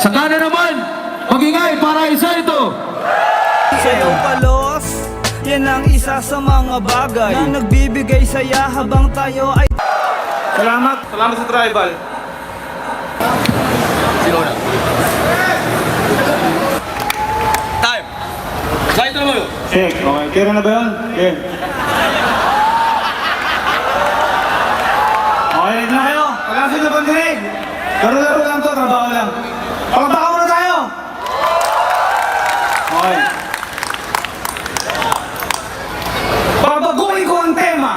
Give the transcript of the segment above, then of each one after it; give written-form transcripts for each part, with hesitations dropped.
Saka na naman, magingay para isa ito. Sa'yo palos, yan ang isa sa mga bagay na nagbibigay saya habang tayo ay... Salamat sa tribal. Sino na? Time! Slide na mo yun. Check, okay. Kira na ba yun? Okay. Okay, ready na kayo. Palasin na pandinig. Laro-laro lang to, trabaho lang. Pagpaka muna tayo. Okay. Babaguhin ko ang tema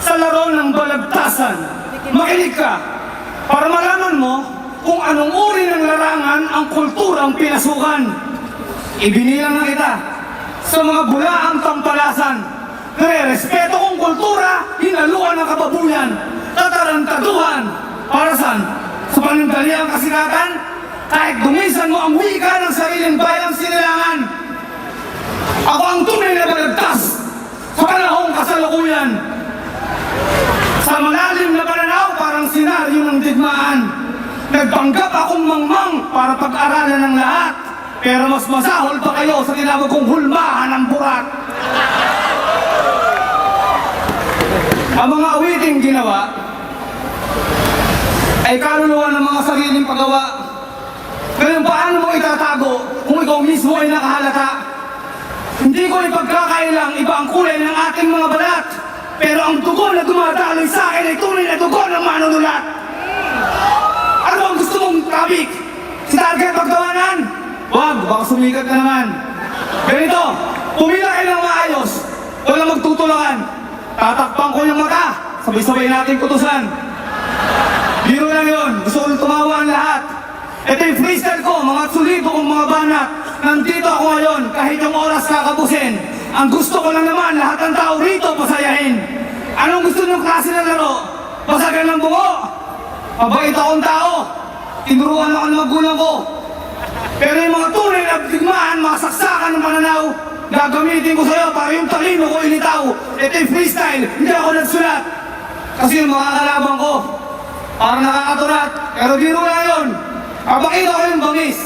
sa laro ng balagtasan. Makinig ka para malaman mo kung anong uri ng larangan ang kulturang pinasukan. Ibinilang na kita sa mga bulaang tampalasan. Nare-respeto kong kultura, hinaluan ng kababuyan, tatarantaduhan. Para saan? Sa panandaliang kasikatan? Kahit dumisan mo ang wika ng sariling bayang sinilangan. Ako ang tunay na balagtas sa panahong kasalukuyan. Sa malalim na pananaw, parang senaryo ng digmaan. Nagpanggap akong mangmang para pag-aralan ng lahat. Pero mas masahol pa kayo sa tinawag kong hulmahan ng burak. Ang mga awiting ginawa ay kaluluwa ng mga sariling paggawa. Ngayon, paano mo itatago kung ikaw mismo ay nakahalata? Hindi ko ipagkakailang iba ang kulay ng ating mga balat. Pero ang dugo na dumadaloy sa akin ay tunay na dugo ng manunulat. Ano ang gusto mong topic? Si target pagtawanan? Wag, baka sumikat na naman. Ganito, pumila kayo ng maayos. Walang magtutulakan. Tatakpan ko yung mata. Sabay-sabay natin kutusan. Biro lang yun. Gusto kong tumawa ang lahat. Ito yung freestyle ko, mga sulido kong mga banat. Nandito ako ngayon, kahit yung oras kakapusin. Ang gusto ko lang naman, lahat ng tao rito pasayahin. Anong gusto niyong klase ng laro? Basagan ng bungo? Mabait akong tao. Tinuruan ako ng magulang ko. Pero yung mga tunay na digmaan, mga saksakan ng pananaw, gagamitin ko sa'yo para yung talino ko ilitaw. Ito yung freestyle, hindi ako nagsulat. Kasi yung mga kalaban ko, parang nakakaturat. Pero biro na yun. Papakita ko yung bangis.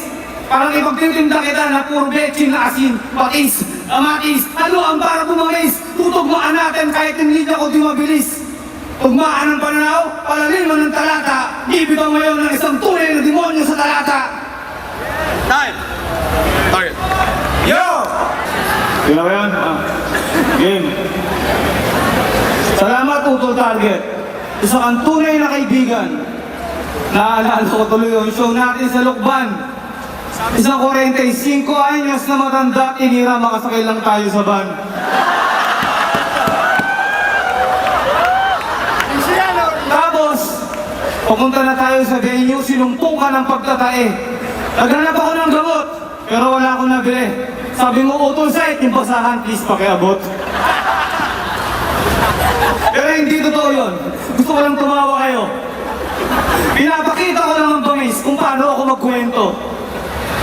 Parang ipagtitinda kita na puro betchin na asin, patis, amatis, haluan para bumangis. Tutugmaan natin kahit hindi ako di mabilis. Tugmaan ng pananaw, palaliman ng talata. Ibitaw ngayon ng isang tunay na demonyo sa talata. Time! Target. Yo! Yun na ba yun? Game. Salamat, Utol Target. Isa kang tunay na kaibigan. Naalala ko tuloy yung show natin sa Lukban. Isang 45 anyos na matanda, inira makasakay lang tayo sa van. Tapos, papunta na tayo sa venue, sinumpong ka ng pagtatae. Naghanap ako ng gamot, pero wala akong nabili. Sabi mo, Utol Site, yung basahan, please pakiabot. Pero hindi totoo yun. Gusto ko lang tumawa kayo. Pinapakita ko lang ang bangis kung paano ako magkwento.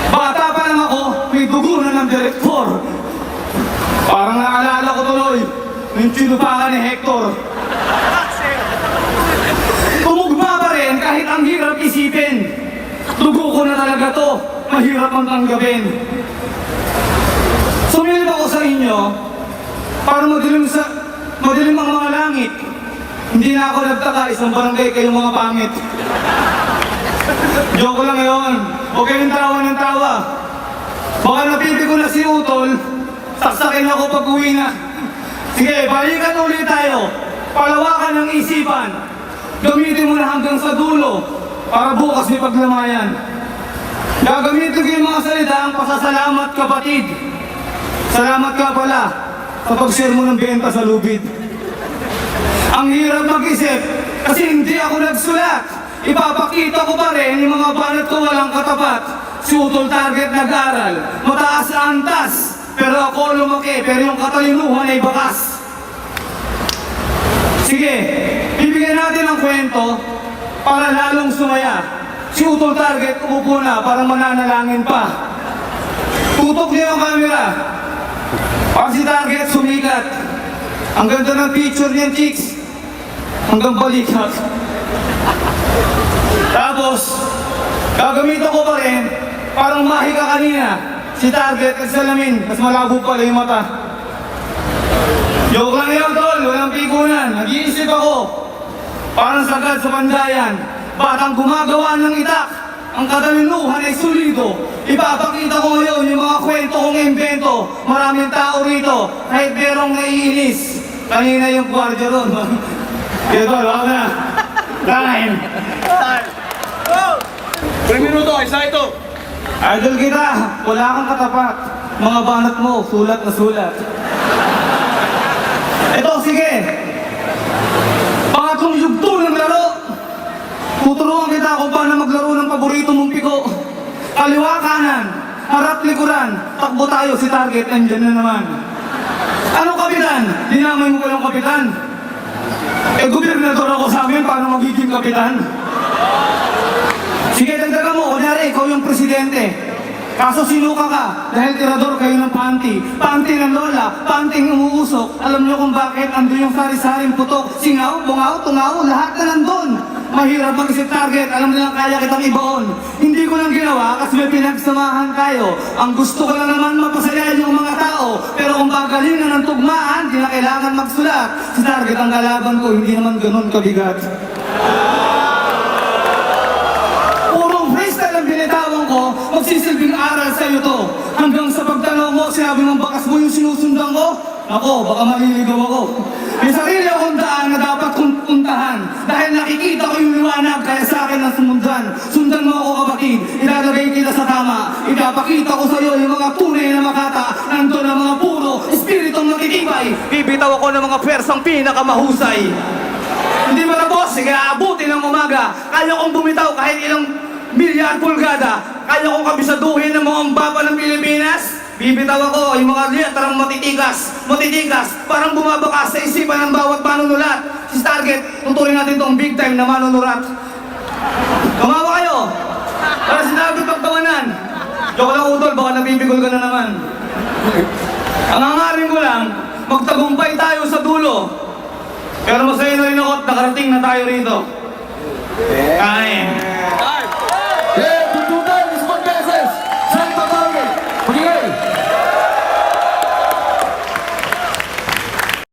Bata pa lang ako, may dugo na ng direktor. Parang naalala ko tuloy, yung tinupakan ni Hector. Tumugma pa rin kahit ang hirap isipin. Dugo ko na talaga to, mahirap ang tanggapin. Sumilip ako sa inyo para madilim ang mga langit. Hindi na ako nagtaka, isang barangay kayong mga pangit. Joke lang yun. Huwag kayong tawa ng tawa. Baka napipi ko na si Utol, saksakin ako pag uwi na. Sige, balikan ulit tayo. Palawakan ng isipan. Gamitin mo na hanggang sa dulo para bukas may paglamayan. Gagamitin ko yung mga salitang pasasalamat kapatid. Salamat ka pala sa pag-share mo ng benta sa lubid. Ang hirap mag-isip kasi hindi ako nagsulat. Ipapakita ko pa rin yung mga banat ko walang katapat. Si Utol Target nag-aral, mataas na antas. Pero ako lumaki, pero yung katalinuhan ay bakas. Sige, bibigyan natin ng kwento para lalong sumaya. Si Utol Target umupo na para mananalangin pa. Tutok niya yung camera. Para si Target sumikat. Ang ganda ng picture niyan, chicks. Hanggang balikat. Tapos, gagamitan ko pa rin Parang mahi ka kanina. Si target at salamin, mas malabo pala yung mata. Joke lang yun, tol. Walang pikunan. Nag-iisip ako. Parang sagad sa pandayan. Batang gumagawa ng itak. Ang katalinuhan ay solido. Ipapakita ko ngayon yung mga kwento kong invento. Maraming tao rito. Kahit merong naiinis. Kanina yung gwardiya ron. Kaya tol, wala na. Time. Minuto, isa ito. Idol kita. Wala kang katapat. Mga banat mo, sulat na sulat. Ito, sige. Pangatlong yugto ng laro. Tuturuan kita kung paano maglaro ng paborito mong piko. Kaliwa kanan, harap likuran, takbo tayo, si target, andyan na naman. Anong kapitan? Dinamay mo ko yung kapitan. Gobernador ako sa amin, paano magiging kapitan? Sige, dagdagan mo, kunyari, ikaw yung presidente. Kaso sinuka ka, dahil tirador kayo ng panty. Panty ng lola, panting umuusok. Alam niyo kung bakit ando yung sari-saring putok. Singaw, bungaw, tungaw, lahat na nandun. Mahirap mag-isip target, alam nilang kaya kitang ibaon. Hindi ko lang ginawa kasi may pinagsamahan tayo. Ang gusto ko lang naman mapasayahin yung mga tao. Pero kung bagaling na ng tugmaan, di na kailangan magsulat. Si target ang kalaban ko, hindi naman ganun kabigat. Purong freestyle ang binitawan ko, magsisilbing aral sa'yo to. Hanggang sa pagtanong mo, sinabi mong bakas mo yung sinusundan ko. Ako, baka maliligaw ako. May sarili akong daan na dapat kong puntahan. Dahil nakikita ko yung liwanag, kaya sa akin ang sumundan. Sundan mo ako kapatid, ilalagay kita sa tama. Ipapakita ko sa'yo yung mga tunay na makata. Nandun ang mga puro, espiritong nakikibay. Bibitaw ako ng mga pwersang pinakamahusay. Hindi ba na boss? Sige, aabutin ng umaga. Kaya kong bumitaw kahit ilang milyar pulgada. Kaya kong kabisaduhin ng mga umbaba ng Pilipinas. Bibitaw ako yung mga letrang matitigas. Matitigas, parang bumabakas sa isipan ng bawat manunulat. Si target, tuturin natin tong big time na manunulat. Tumawa kayo. Para sinabi pagtawanan. Joke lang utol, baka nabibigol ka na naman. Ang hangarin ko lang, magtagumpay tayo sa dulo. Pero masaya na rin ako at nakarating na tayo rito. Kaya